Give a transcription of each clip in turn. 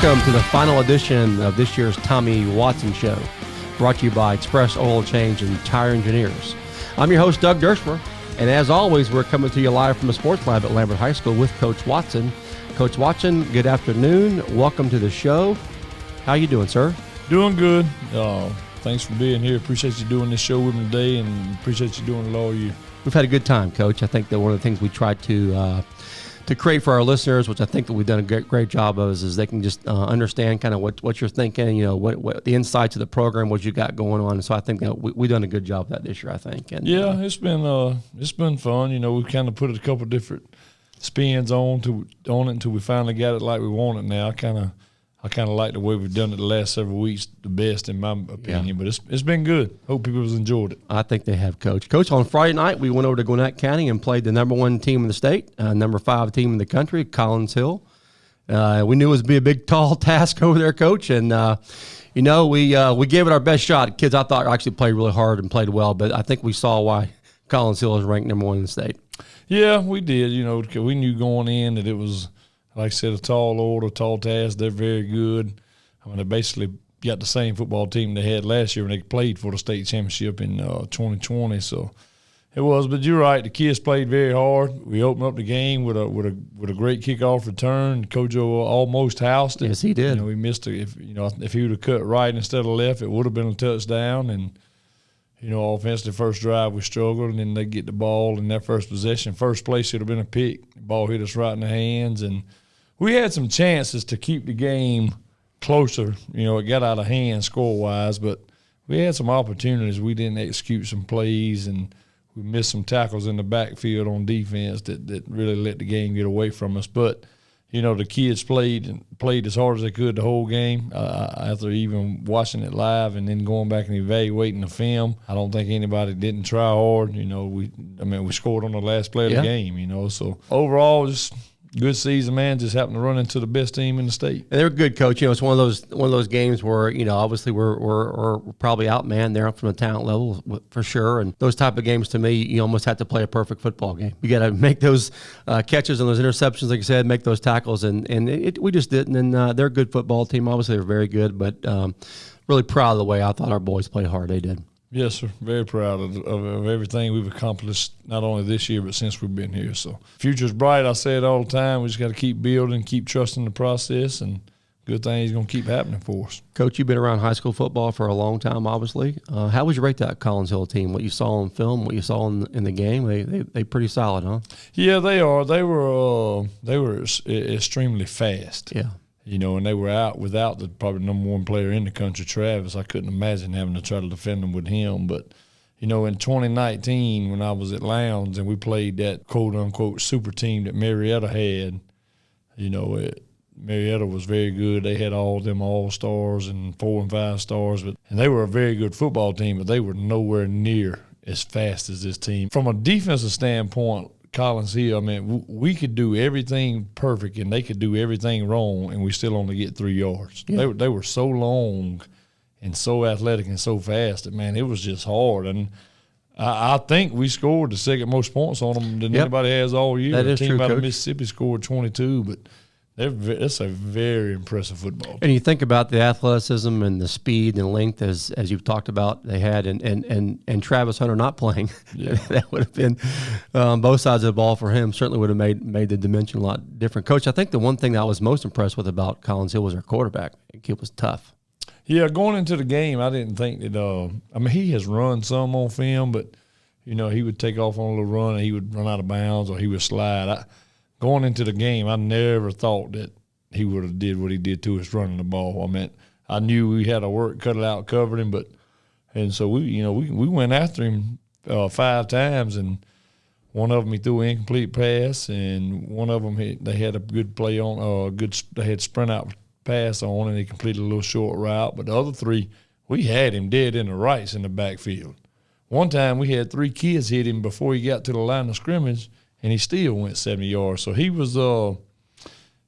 Welcome to the final edition of this year's Tommy Watson Show, brought to you by Express Oil Change and Tire Engineers. I'm your host, Doug Dershimer, and as always, we're coming to you live from the Sports Lab at Lambert High School with Coach Watson. Coach Watson, good afternoon. Welcome to the show. How you doing, sir? Doing good. Thanks for being here. Appreciate you doing this show with me today, and appreciate you doing it all year. We've had a good time, Coach. I think that one of the things we tried to create for our listeners, which I think that we've done a great job of, is they can just understand kind of what you're thinking, what the insights of the program, what you got going on. And so I think that we've done a good job of that this year, I think. And yeah, it's been fun. We've kind of put a couple different spins on it until we finally got it like we want it now. I kind of like the way we've done it the last several weeks the best, in my opinion. Yeah. But it's been good. Hope people have enjoyed it. I think they have, Coach. Coach, on Friday night, we went over to Gwinnett County and played the number 1 team in the state, number 5 team in the country, Collins Hill. We knew it was going to be a big, tall task over there, Coach. And, we gave it our best shot. Kids, I thought, actually played really hard and played well. But I think we saw why Collins Hill is ranked number 1 in the state. Yeah, we did. We knew going in that it was, like I said, a tall order, tall task. They're very good. I mean, they basically got the same football team they had last year when they played for the state championship in 2020. So it was. But you're right. The kids played very hard. We opened up the game with a great kickoff return. Kojo almost housed it. Yes, he did. We missed it. If he would have cut right instead of left, it would have been a touchdown. And offensively, first drive we struggled, and then they get the ball in their first possession. First play should have been a pick. The ball hit us right in the hands, and we had some chances to keep the game closer. It got out of hand score-wise, but we had some opportunities. We didn't execute some plays, and we missed some tackles in the backfield on defense that really let the game get away from us. But, the kids played as hard as they could the whole game. After even watching it live and then going back and evaluating the film, I don't think anybody didn't try hard. We scored on the last play of the game, So overall, just – good season, man. Just happened to run into the best team in the state. And they're good, Coach. It's one of those games where obviously we're probably outmanned there from the talent level for sure. And those type of games, to me, you almost have to play a perfect football game. You got to make those catches and those interceptions, like you said, make those tackles, and we just didn't. And they're a good football team. Obviously, they're very good, but really proud of the way I thought our boys played hard. They did. Yes, sir. Very proud of everything we've accomplished, not only this year, but since we've been here. So, future's bright. I say it all the time. We just got to keep building, keep trusting the process, and good things going to keep happening for us. Coach, you've been around high school football for a long time, obviously. How would you rate that Collins Hill team? What you saw on film, what you saw in the game? They pretty solid, huh? Yeah, they are. They were extremely fast. Yeah. And they were out without the probably number 1 player in the country, Travis. I couldn't imagine having to try to defend them with him. But, in 2019 when I was at Lowndes and we played that quote-unquote super team that Marietta had, Marietta was very good. They had all them all-stars and 4 and 5 stars. And they were a very good football team, but they were nowhere near as fast as this team. From a defensive standpoint, Collins Hill, we could do everything perfect and they could do everything wrong and we still only get 3 yards. Yeah. They were so long and so athletic and so fast that, it was just hard. And I think we scored the second most points on them than anybody has all year. That is true, Coach. The team out of Mississippi scored 22, but it's a very impressive football team. And you think about the athleticism and the speed and length, as you've talked about, they had, and Travis Hunter not playing. Yeah. That would have been both sides of the ball for him. Certainly would have made the dimension a lot different. Coach, I think the one thing that I was most impressed with about Collins Hill was their quarterback. He was tough. Yeah, going into the game, I didn't think that. He has run some on film, but he would take off on a little run and he would run out of bounds or he would slide. Going into the game, I never thought that he would have did what he did to us running the ball. I knew we had our work cut it out, covered him, and so we went after him 5 times, and one of them he threw an incomplete pass, and one of them they had a good play on, they had sprint out pass on, and he completed a little short route. But the other 3, we had him dead in the rights in the backfield. One time we had 3 kids hit him before he got to the line of scrimmage, and he still went 70 yards. So he was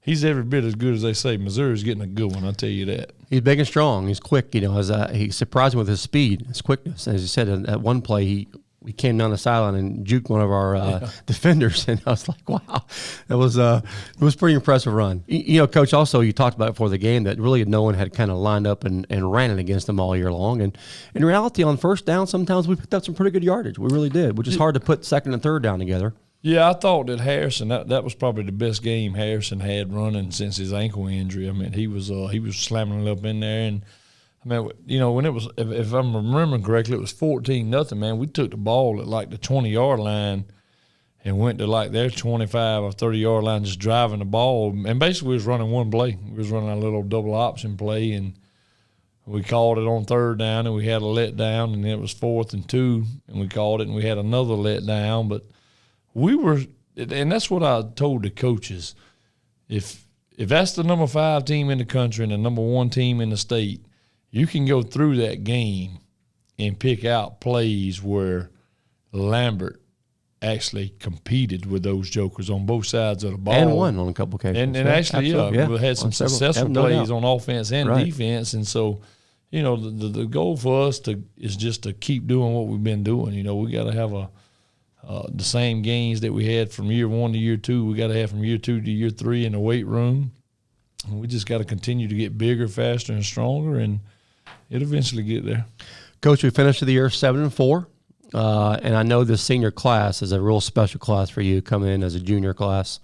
he's every bit as good as they say. Missouri's getting a good one, I'll tell you that. He's big and strong. He's quick. He surprised me with his speed, his quickness. As you said, at one play, we came down the sideline and juked one of our defenders, and I was like, wow, it was a pretty impressive run. You know, Coach, also you talked about before the game that really no one had kind of lined up and ran it against them all year long. And in reality, on first down, sometimes we picked up some pretty good yardage. We really did, which is hard to put second and third down together. Yeah, I thought that Harrison, that was probably the best game Harrison had running since his ankle injury. I mean, he was slamming it up in there. And, I mean, you know, when it was, if I'm remembering correctly, it was 14-0, man. We took the ball at like the 20-yard line and went to like their 25 or 30-yard line just driving the ball. And basically we was running one play. We was running a little double option play, and we called it on third down, and we had a letdown, and it was 4th and 2, and we called it, and we had another letdown. But we were – and that's what I told the coaches. If that's the number 5 team in the country and the number 1 team in the state, you can go through that game and pick out plays where Lambert actually competed with those jokers on both sides of the ball. And won on a couple occasions. And actually, we had some successful plays on offense and defense. And so, you know, the goal for us is just to keep doing what we've been doing. You know, we got to have the same gains that we had from year 1 to year 2. We got to have from year 2 to year 3 in the weight room. And we just got to continue to get bigger, faster, and stronger, and it'll eventually get there. Coach, we finished the year 7-4, and I know this senior class is a real special class for you coming in as a junior class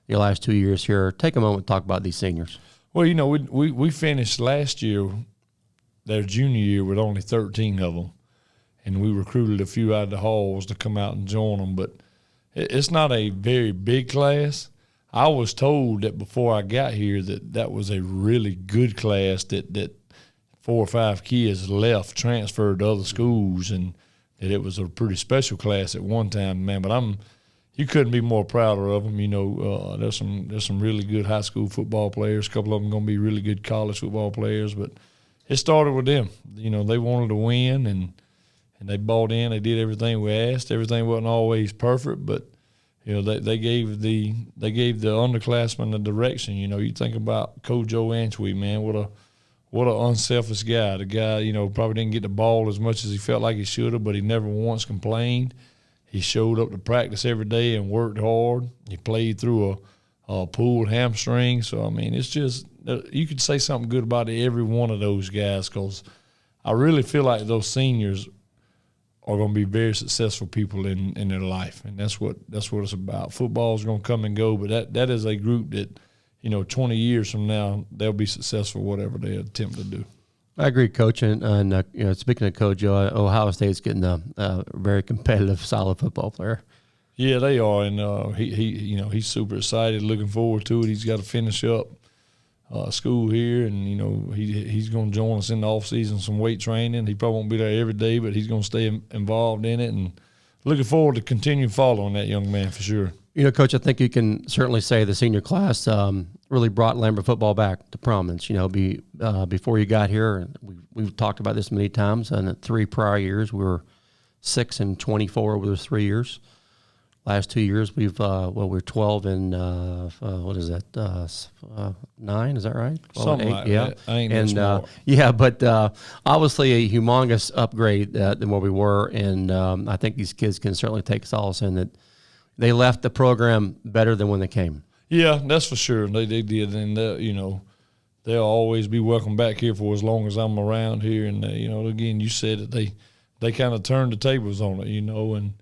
your last 2 years here. Take a moment to talk about these seniors. Well, you know, we finished last year, their junior year, with only 13 of them, and we recruited a few out of the halls to come out and join them. But it's not a very big class. I was told that before I got here that was a really good class, that 4 or 5 kids left, transferred to other schools, and that it was a pretty special class at one time, man. But you couldn't be more prouder of them. You know, there's some really good high school football players. A couple of them going to be really good college football players. But it started with them. You know, they wanted to win, and they bought in. They did everything we asked. Everything wasn't always perfect, but you know, they gave the underclassmen the direction. You know, you think about Coach Joe Antwi, man, what an unselfish guy. The guy, you know, probably didn't get the ball as much as he felt like he should have, but he never once complained. He showed up to practice every day and worked hard. He played through a pulled hamstring. So, I mean, it's just you could say something good about every one of those guys, because I really feel like those seniors are going to be very successful people in their life, and that's what it's about. Football is going to come and go, but that is a group that, you know, 20 years from now, they'll be successful whatever they attempt to do. I agree, Coach. And you know, speaking of Coach, Ohio State's getting a very competitive, solid football player. Yeah, they are, and he's super excited, looking forward to it. He's got to finish up school here, and you know he's going to join us in the off season, some weight training. He probably won't be there every day, but he's going to stay involved in it, and looking forward to continue following that young man for sure. You know, Coach, I think you can certainly say the senior class really brought Lambert football back to prominence. You know, before you got here, we've talked about this many times. And the 3 prior years, we were 6-24 over those 3 years. Last 2 years, we're 12 and what is that? 9? Is that right? Something like that. I ain't smart. Yeah, but obviously a humongous upgrade than where we were, and I think these kids can certainly take solace in that they left the program better than when they came. Yeah, that's for sure. They did, and you know, they'll always be welcome back here for as long as I'm around here. And you know, again, you said that they kind of turned the tables on it, you know, and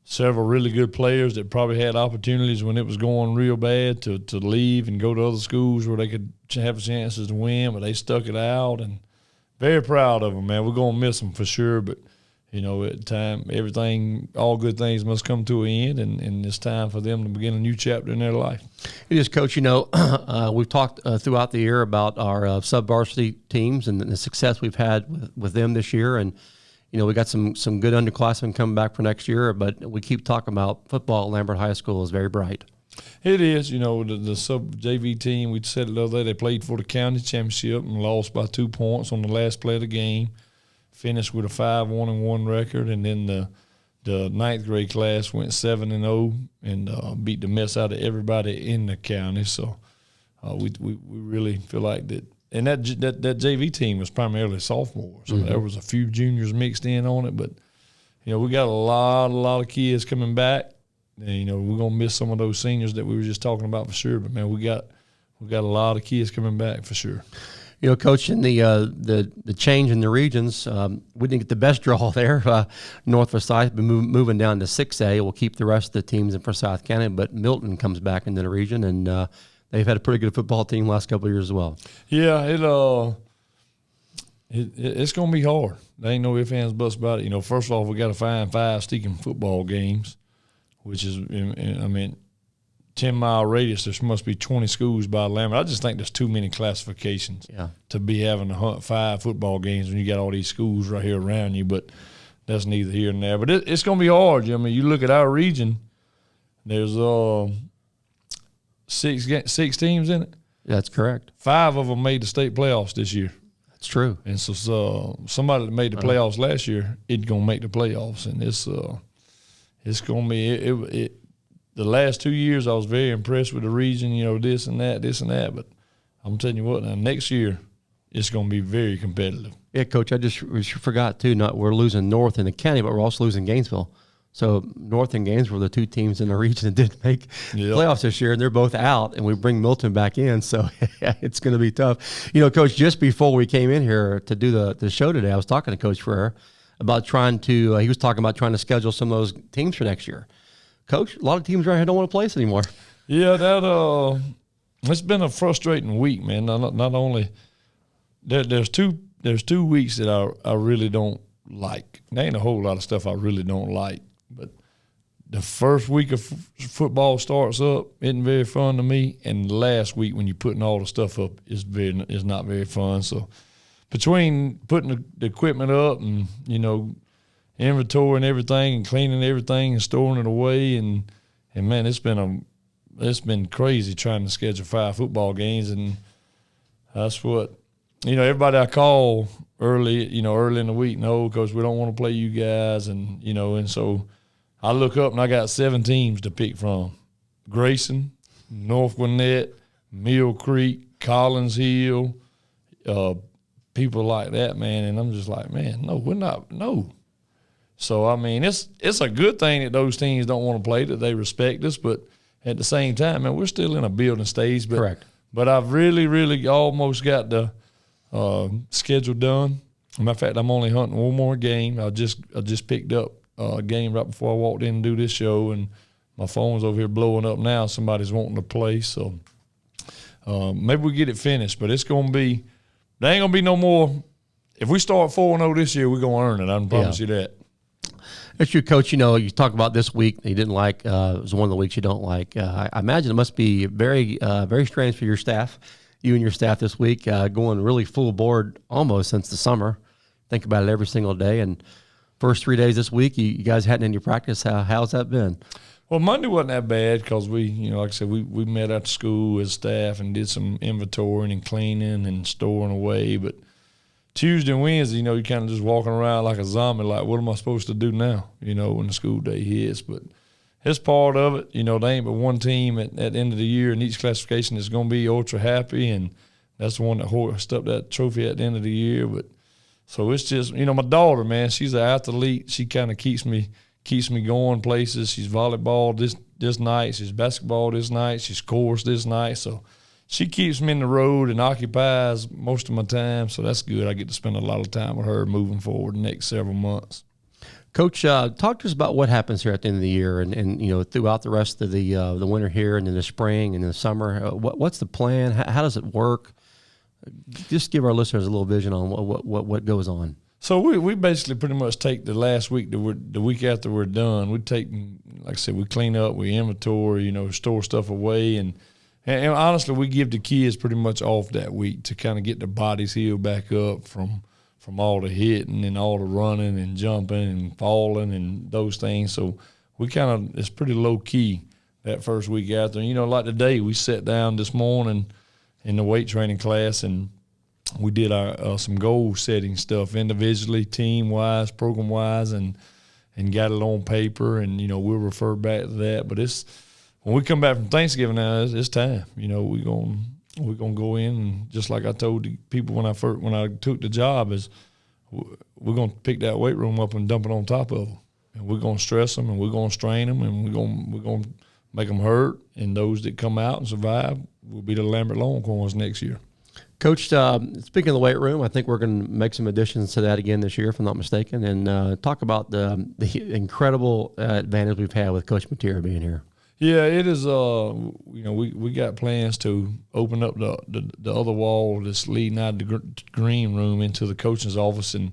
several really good players that probably had opportunities when it was going real bad to leave and go to other schools where they could have chances to win, but they stuck it out, and very proud of them, man. We're going to miss them for sure, but, you know, at time, all good things must come to an end, and it's time for them to begin a new chapter in their life. It is, Coach. You know, we've talked throughout the year about our sub-varsity teams and the success we've had with them this year, and you know, we got some good underclassmen coming back for next year, but we keep talking about football at Lambert High School is very bright. It is. You know, the sub-JV team, we said it the other day, they played for the county championship and lost by 2 points on the last play of the game, finished with a 5-1-1 record, and then the ninth grade class went 7-0 and beat the mess out of everybody in the county. So we really feel like that. And that JV team was primarily sophomores. So there was a few juniors mixed in on it, but we got a lot of kids coming back. And, we're going to miss some of those seniors that we were just talking about for sure. But, man, we got a lot of kids coming back for sure. Coach, in the change in the regions, we didn't get the best draw there. North Forsyth moving down to 6A. We'll keep the rest of the teams in Forsyth County, but Milton comes back into the region, and they've had a pretty good football team the last couple of years as well. Yeah, it's going to be hard. There ain't no ifs, ands, buts about it. First of all, we got to find 5 sticking football games, which is, 10-mile radius, there must be 20 schools by Lambert. I just think there's too many classifications to be having to hunt 5 football games when you got all these schools right here around you, but that's neither here nor there. But it's going to be hard. You look at our region, there's 6 teams in it. That's correct. 5 of them made the state playoffs this year. That's true. And so somebody that made the playoffs last year, it's going to make the playoffs. And it's going to be the last 2 years, I was very impressed with the region, this and that. But I'm telling you what, now next year, it's going to be very competitive. Yeah, Coach, I just forgot, too, we're losing North in the county, but we're also losing Gainesville. So North and Gainesville were the 2 teams in the region that didn't make playoffs this year, and they're both out, and we bring Milton back in. So it's going to be tough. Coach, just before we came in here to do the show today, I was talking to Coach Frere about he was talking about trying to schedule some of those teams for next year. Coach, a lot of teams right here don't want to play us anymore. Yeah, it's been a frustrating week, man. Not only there's two weeks that I really don't like. There ain't a whole lot of stuff I really don't like, but the first week of football starts up isn't very fun to me, and the last week when you're putting all the stuff up is not very fun. So between putting the equipment up and inventory and everything and cleaning everything and storing it away and man, it's been crazy trying to schedule 5 football games, and that's what everybody I call early in the week, no, because we don't want to play you guys, and and so I look up and I got 7 teams to pick from: Grayson, North Gwinnett, Mill Creek, Collins Hill, people like that, man, and I'm just like, man, no, we're not, no. So, it's a good thing that those teams don't want to play, that they respect us, but at the same time, man, we're still in a building stage. But, correct. But I've really, really almost got the schedule done. As a matter of fact, I'm only hunting one more game. I just picked up a game right before I walked in and do this show, and my phone's over here blowing up now. Somebody's wanting to play, so maybe we get it finished. But it's going to be – there ain't going to be no more – if we start 4-0 this year, we're going to earn it. I can promise you that. That's true, Coach. You talk about this week that you didn't like. It was one of the weeks you don't like. I imagine it must be very, very strange for your staff, you and your staff this week, going really full board almost since the summer. Think about it every single day. And first 3 days this week, you guys hadn't any practice. How's that been? Well, Monday wasn't that bad because we, like I said, we met at the school as staff and did some inventorying and cleaning and storing away. But Tuesday and Wednesday, you kind of just walking around like a zombie, like, what am I supposed to do now, when the school day hits? But it's part of it. They ain't but one team at the end of the year in each classification that's going to be ultra happy, and that's the one that hoisted up that trophy at the end of the year. But so it's just, my daughter, man, she's an athlete. She kind of keeps me going places. She's volleyball this night. She's basketball this night. She's chorus this night. So she keeps me in the road and occupies most of my time, so that's good. I get to spend a lot of time with her moving forward the next several months. Coach, talk to us about what happens here at the end of the year and throughout the rest of the winter here and in the spring and in the summer. What's the plan? How does it work? Just give our listeners a little vision on what goes on. So we basically pretty much take the last week, the week after we're done. We take, like I said, we clean up, we inventory, store stuff away, and honestly, we give the kids pretty much off that week to kind of get their bodies healed back up from all the hitting and all the running and jumping and falling and those things. So we it's pretty low key that first week after. Like today, we sat down this morning in the weight training class and we did our some goal setting stuff individually, team wise, program wise, and got it on paper, and we'll refer back to that. But when we come back from Thanksgiving now, it's time. We're gonna go in, and just like I told the people when I took the job, is we're gonna pick that weight room up and dump it on top of them. and we're going to stress them, and we're going to strain them, and we're going to make them hurt. And those that come out and survive will be the Lambert Longhorns next year. Coach, speaking of the weight room, I think we're going to make some additions to that again this year, if I'm not mistaken, and talk about the incredible advantage we've had with Coach Mateer being here. Yeah, it is. We got plans to open up the other wall that's leading out of the green room into the coach's office and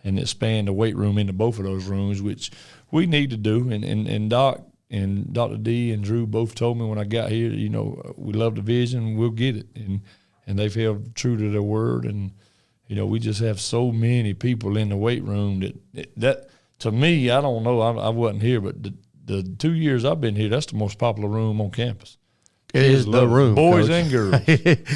expand the weight room into both of those rooms, which we need to do. And Doc and Dr. D and Drew both told me when I got here, we love the vision, we'll get it. And they've held true to their word. And, we just have so many people in the weight room that to me, I don't know, I wasn't here, but the 2 years I've been here, that's the most popular room on campus. It is the room, boys Coach. And girls. It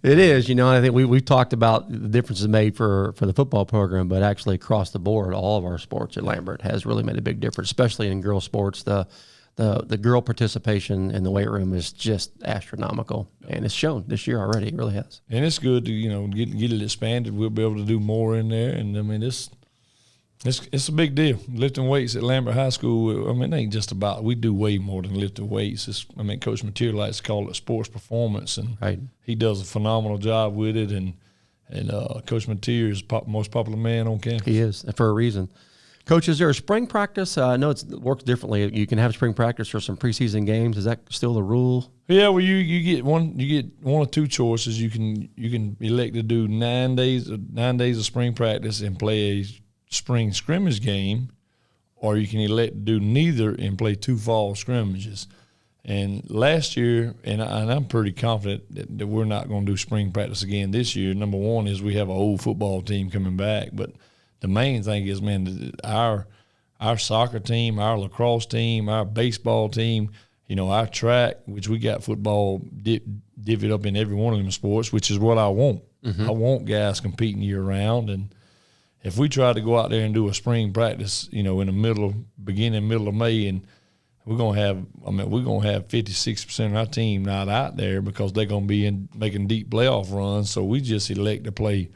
is. I think we've talked about the differences made for the football program, but actually across the board, all of our sports at Lambert has really made a big difference, especially in girls sports. The girl participation in the weight room is just astronomical, and it's shown this year already. It really has. And it's good to get it expanded. We'll be able to do more in there, and I mean it's a big deal. Lifting weights at Lambert High School, it ain't just about – we do way more than lifting weights. Coach Mateer likes to call it sports performance, and right. He does a phenomenal job with it. And Coach Mateer is the most popular man on campus. He is, for a reason. Coach, is there a spring practice? I know it works differently. You can have spring practice for some preseason games. Is that still the rule? Yeah, well, you get one or two choices. You can elect to do 9 days of spring practice and play a spring scrimmage game, or you can elect to do neither and play 2 fall scrimmages. And last year, and I'm pretty confident that we're not going to do spring practice again this year. Number one is we have an old football team coming back, but the main thing is, man, our soccer team, our lacrosse team, our baseball team, our track, which we got football divvied up in every one of them sports, which is what I want. Mm-hmm. I want guys competing year-round, and if we try to go out there and do a spring practice, in the middle of May, and we're gonna have 50-60% of our team not out there because they're gonna be making deep playoff runs. So we just elect to play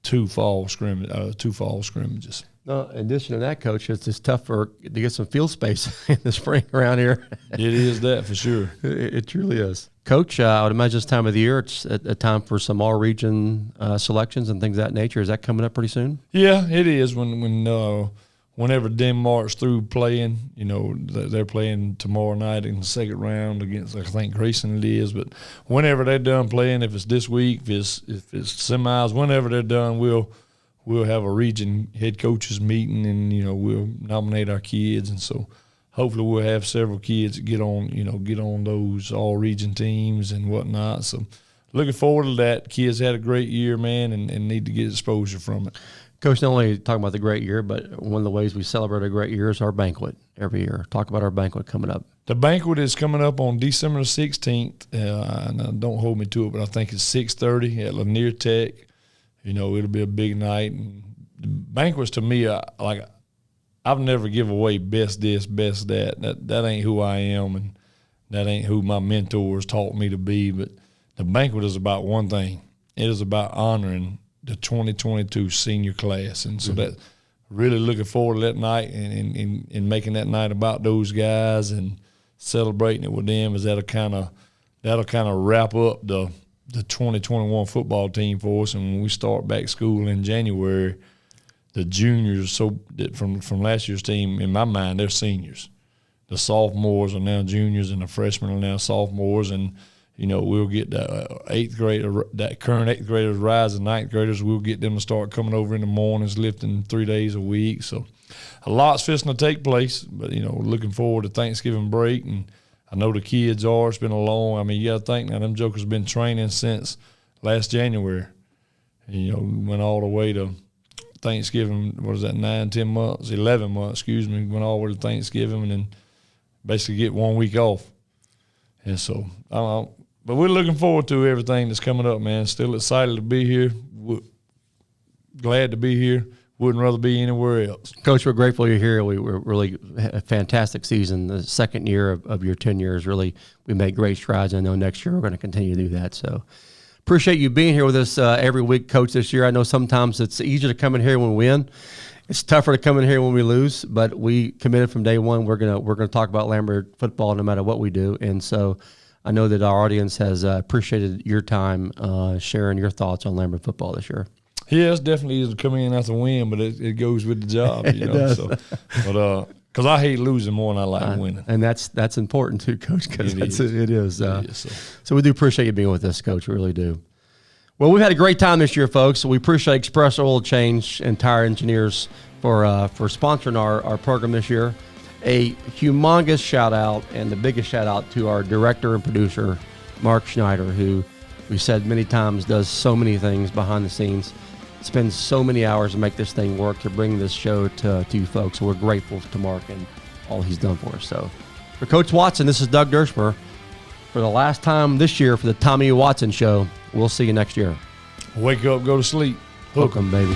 2 fall scrimmages. No, in addition to that, Coach, it's just tough to get some field space in the spring around here. It is that for sure. It truly is. Coach, I would imagine this time of the year, it's a time for some all-region selections and things of that nature. Is that coming up pretty soon? Yeah, it is. Whenever Denmark's through playing, they're playing tomorrow night in the second round against, I think, Grayson it is. But whenever they're done playing, if it's this week, if it's semis, whenever they're done, we'll have a region head coaches meeting, and we'll nominate our kids, and so hopefully we'll have several kids that get on those all region teams and whatnot. So looking forward to that. Kids had a great year, man, and need to get exposure from it. Coach, not only talking about the great year, but one of the ways we celebrate a great year is our banquet every year. Talk about our banquet coming up. The banquet is coming up on December 16th, and don't hold me to it, but I think it's 6:30 at Lanier Tech. It'll be a big night. And the banquets, to me, I've never give away best this, best that. That ain't who I am, and that ain't who my mentors taught me to be. But the banquet is about one thing. It is about honoring the 2022 senior class. And so that really looking forward to that night and making that night about those guys and celebrating it with them, is that'll kind of wrap up the 2021 football team for us. And when we start back school in January, the juniors, from last year's team, in my mind, they're seniors. The sophomores are now juniors, and the freshmen are now sophomores. And we'll get that current 8th graders rise to 9th graders. We'll get them to start coming over in the mornings, lifting 3 days a week. So a lot's fixing to take place, but looking forward to Thanksgiving break. And I know the kids are. It's been a long. You got to think now. Them jokers been training since last January. And, went all the way to Thanksgiving. What is that? 9, 10 months, 11 months. Went all the way to Thanksgiving, and then basically get 1 week off. And so, but we're looking forward to everything that's coming up, man. Still excited to be here. Glad to be here. Wouldn't rather be anywhere else. Coach, we're grateful you're here. We're really a fantastic season. The second year of your tenure is really, we made great strides. I know next year we're going to continue to do that. So appreciate you being here with us every week, Coach, this year. I know sometimes it's easier to come in here when we win It's tougher to come in here when we lose, but we committed from day one. We're gonna talk about Lambert football no matter what we do, and so I know that our audience has appreciated your time sharing your thoughts on Lambert football this year. Yeah, it's definitely easy to come in after win, but it goes with the job, you know. Does. So, but because I hate losing more than I like winning, and that's important too, Coach. Because it is. So we do appreciate you being with us, Coach. We really do. Well, we've had a great time this year, folks. We appreciate Express Oil Change and Tire Engineers for sponsoring our program this year. A humongous shout out, and the biggest shout out to our director and producer, Marc Schneider, who we said many times does so many things behind the scenes, spends so many hours to make this thing work, to bring this show to you folks. So we're grateful to Marc and all he's done for us. So for Coach Watson, this is Doug Dershimer. For the last time this year for the Tommy Watson Show. We'll see you next year. Wake up, go to sleep. Hook 'em, baby.